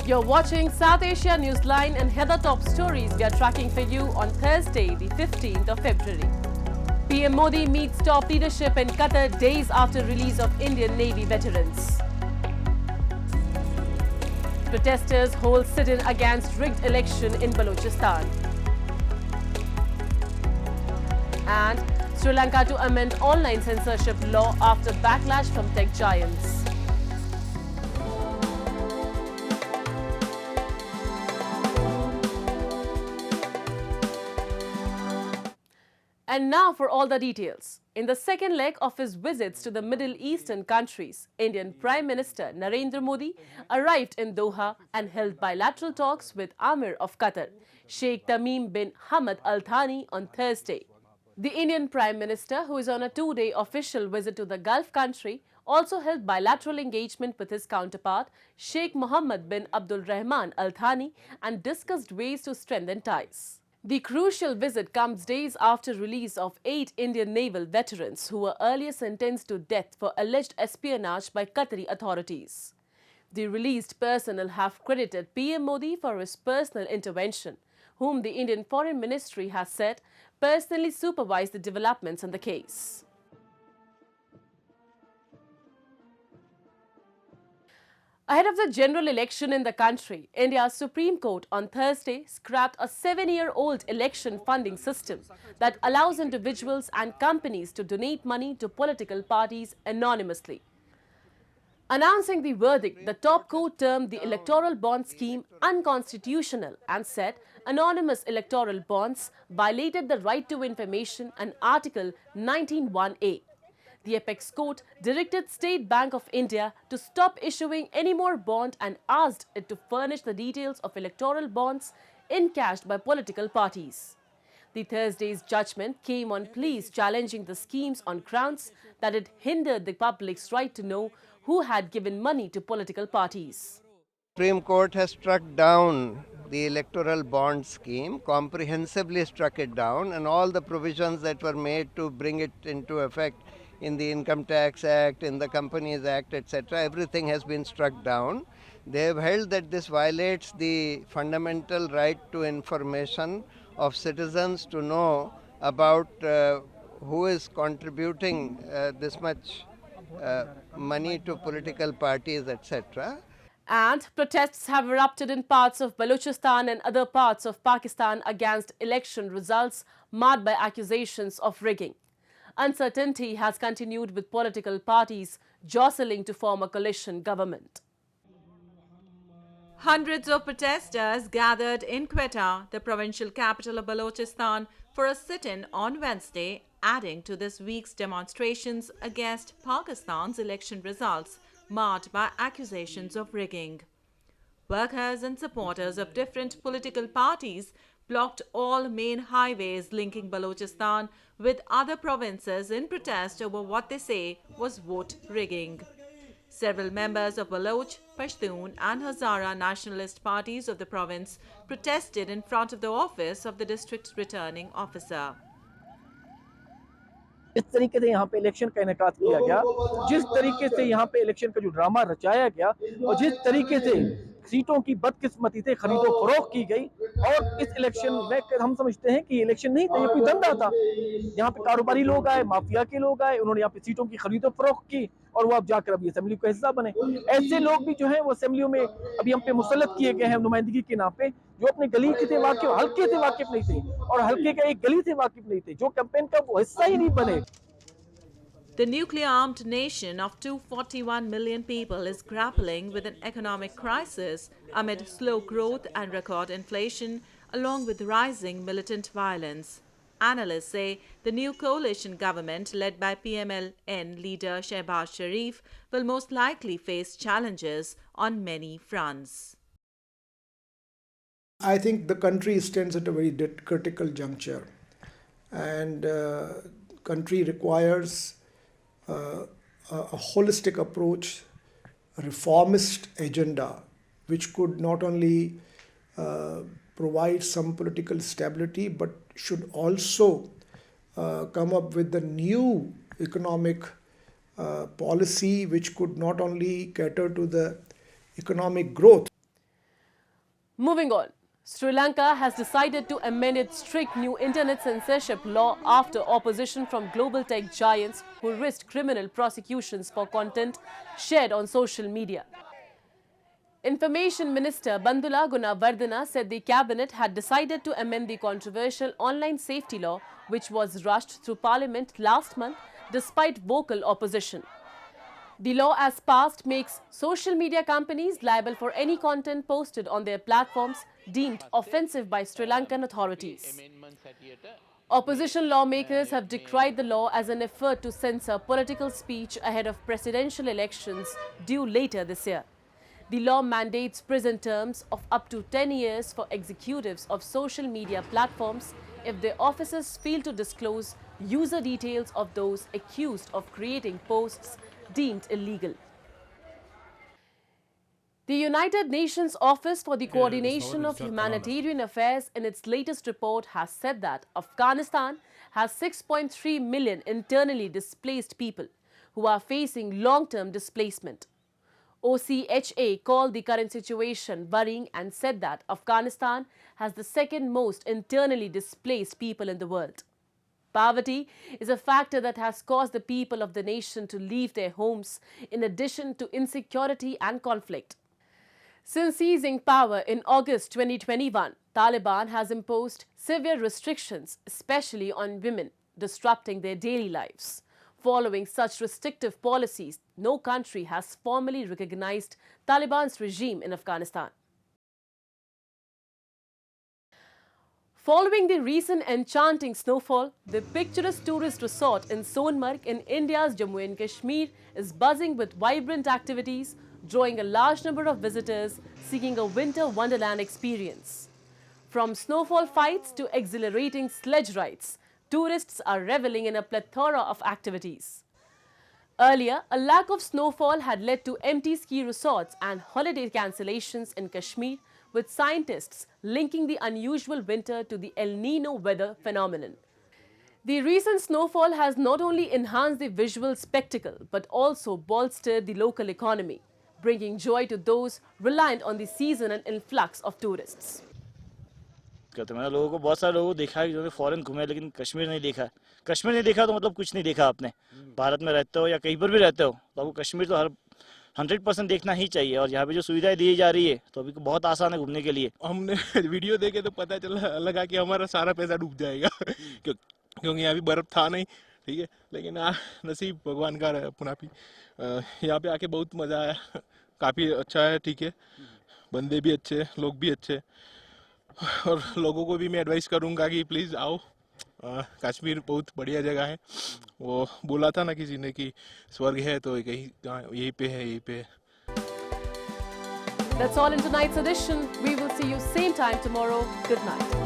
You're watching South Asia Newsline, and here are the top stories we are tracking for you on Thursday, the 15th of February. PM Modi meets top leadership in Qatar days after release of Indian Navy veterans. Protesters hold sit-in against rigged election in Balochistan. And Sri Lanka to amend online censorship law after backlash from tech giants. And now for all the details. In the second leg of his visits to the Middle Eastern countries, Indian Prime Minister Narendra Modi arrived in Doha and held bilateral talks with Amir of Qatar, Sheikh Tamim bin Hamad Al Thani, on Thursday. The Indian Prime Minister, who is on a two-day official visit to the Gulf country, also held bilateral engagement with his counterpart, Sheikh Mohammed bin Abdul Rahman Al Thani, and discussed ways to strengthen ties. The crucial visit comes days after release of 8 Indian naval veterans who were earlier sentenced to death for alleged espionage by Qatari authorities. The released personnel have credited PM Modi for his personal intervention, whom the Indian Foreign Ministry has said personally supervised the developments in the case. Ahead of the general election in the country, India's Supreme Court on Thursday scrapped a 7-year-old election funding system that allows individuals and companies to donate money to political parties anonymously. Announcing the verdict, the top court termed the electoral bond scheme unconstitutional and said anonymous electoral bonds violated the right to information and Article 19(1)(a). The apex court directed State Bank of India to stop issuing any more bond and asked it to furnish the details of electoral bonds encashed by political parties. The Thursday's judgment came on pleas challenging the schemes on grounds that it hindered the public's right to know who had given money to political parties. Supreme Court has struck down the electoral bond scheme, comprehensively struck it down, and all the provisions that were made to bring it into effect in the Income Tax Act, in the Companies Act, etc., everything has been struck down. They have held that this violates the fundamental right to information of citizens to know about who is contributing this much money to political parties, etc. And protests have erupted in parts of Balochistan and other parts of Pakistan against election results marred by accusations of rigging. Uncertainty has continued with political parties jostling to form a coalition government. Hundreds of protesters gathered in Qatar, the provincial capital of Balochistan, for a sit-in on Wednesday, adding to this week's demonstrations against Pakistan's election results, marred by accusations of rigging. Workers and supporters of different political parties blocked all main highways linking Balochistan with other provinces in protest over what they say was vote rigging. Several members of Baloch, Pashtun and Hazara nationalist parties of the province protested in front of the office of the district returning officer. इस तरीके से यहाँ पे election का इनेकाद किया गया, जिस तरीके से यहाँ पे इलेक्शन का जो ड्रामा रचाया गया और जिस तरीके से सीटों की बदकिस्मती से खरीदो फरोख्त की गई, और इस इलेक्शन में हम समझते हैं कि इलेक्शन नहीं था, ये कोई धंधा था। यहाँ पे कारोबारी लोग आए, माफिया के लोग आए, उन्होंने यहाँ पे सीटों की खरीदो फरोख्त की और वो अब जाकर अभी असेंबली का हिस्सा बने। ऐसे लोग भी जो हैं वो असेंबलियों में अभी हम पे मुसल्लत किए गए हैं नुमाइंदगी के नाम पे, जो अपने गली के थे वाकिफ, हल्के से वाकिफ नहीं थे और हल्के का एक गली से वाकिफ नहीं थे, जो कैंपेन का वो हिस्सा ही नहीं बने। The nuclear-armed nation of 241 million people is grappling with an economic crisis amid slow growth and record inflation, along with rising militant violence. Analysts say the new coalition government led by PMLN leader Shehbaz Sharif will most likely face challenges on many fronts. I think the country stands at a very critical juncture, and country requires a holistic approach, a reformist agenda, which could not only provide some political stability, but should also come up with a new economic policy which could not only cater to the economic growth. Moving on, Sri Lanka has decided to amend its strict new internet censorship law after opposition from global tech giants who risked criminal prosecutions for content shared on social media. Information Minister Bandula Gunawardena said the cabinet had decided to amend the controversial online safety law, which was rushed through Parliament last month despite vocal opposition. The law as passed makes social media companies liable for any content posted on their platforms deemed offensive by Sri Lankan authorities. Opposition lawmakers have decried the law as an effort to censor political speech ahead of presidential elections due later this year. The law mandates prison terms of up to 10 years for executives of social media platforms if their officers fail to disclose user details of those accused of creating posts deemed illegal. The United Nations Office for the Coordination of Humanitarian Affairs in its latest report has said that Afghanistan has 6.3 million internally displaced people who are facing long-term displacement. OCHA called the current situation worrying and said that Afghanistan has the second most internally displaced people in the world. Poverty is a factor that has caused the people of the nation to leave their homes, in addition to insecurity and conflict. Since seizing power in August 2021, Taliban has imposed severe restrictions, especially on women, disrupting their daily lives. Following such restrictive policies, no country has formally recognized Taliban's regime in Afghanistan. Following the recent enchanting snowfall, the picturesque tourist resort in Sonmarg in India's Jammu and Kashmir is buzzing with vibrant activities, drawing a large number of visitors seeking a winter wonderland experience. From snowfall fights to exhilarating sledge rides, tourists are reveling in a plethora of activities. Earlier, a lack of snowfall had led to empty ski resorts and holiday cancellations in Kashmir, with scientists linking the unusual winter to the El Nino weather phenomenon. The recent snowfall has not only enhanced the visual spectacle but also bolstered the local economy, bringing joy to those reliant on the seasonal influx of tourists. करते मैंने लोगों को बहुत सारे लोगों को देखा है जो फॉरेन घूमे लेकिन कश्मीर नहीं देखा कश्मीर नहीं देखा तो मतलब कुछ नहीं देखा आपने भारत में रहते हो या कहीं पर भी रहते हो तो आपको कश्मीर तो हर 100% देखना ही चाहिए और यहाँ पे जो सुविधाएं दी जा रही है तो अभी बहुत आसान है घूमने के लिए हमने वीडियो देखे तो पता चला लगा कि हमारा सारा पैसा डूब जाएगा क्योंकि यहाँ भी बर्फ था नहीं ठीक है लेकिन नसीब भगवान का अपना भी यहाँ पे आके बहुत मजा आया काफी अच्छा है ठीक है बंदे भी अच्छे लोग भी अच्छे और लोगों को भी मैं एडवाइस करूंगा कि प्लीज आओ कश्मीर बहुत बढ़िया जगह है वो बोला था ना किसी ने कि स्वर्ग है तो यहीं पे है यहीं पे That's all in tonight's edition. We will see you same time tomorrow. Good night.